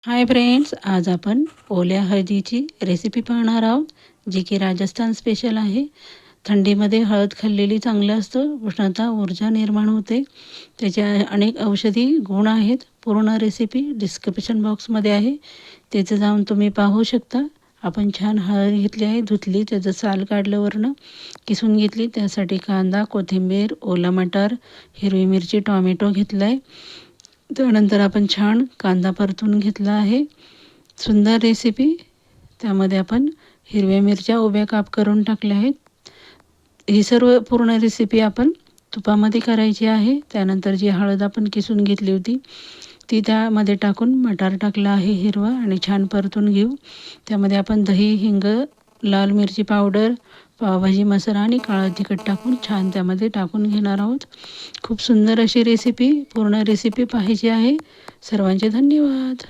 Hi friends, आज आपण ओल्या हळदीची रेसिपी पाहणार आहोत, जी की राजस्थान स्पेशल आहे. थंडीमध्ये हळद खाल्लेली चांगलं असतं, उष्णता ऊर्जा निर्माण होते. त्याच्या अनेक औषधी गुण आहेत. पूर्ण रेसिपी डिस्क्रिप्शन बॉक्समध्ये आहे, तिथे जाऊन तुम्ही पाहू शकता. आपण छान हळद घेतली आहे, धुतली, त्याचं साल काढलं, वरनं किसून घेतली. त्यासाठी कांदा, कोथिंबीर, ओला मटार, हिरवी मिरची, टॉमॅटो घेतला आहे. त्यानंतर आपण छान कांदा परतून घेतला आहे. सुंदर रेसिपी. त्यामध्ये आपण हिरव्या मिरच्या उभ्या काप करून टाकल्या आहेत. ही सर्व पूर्ण रेसिपी आपण तुपामध्ये करायची आहे. त्यानंतर जी हळद आपण किसून घेतली होती ती त्यामध्ये टाकून मटार टाकला आहे हिरवा आणि छान परतून घेऊ. त्यामध्ये आपण दही, हिंग, लाल मिरची पावडर, पावभाजी मसाला आणि काळं तिखट टाकून छान त्यामध्ये टाकून घेणार आहोत. खूप सुंदर अशी रेसिपी, पूर्ण रेसिपी पाहायची आहे. सर्वांचे धन्यवाद.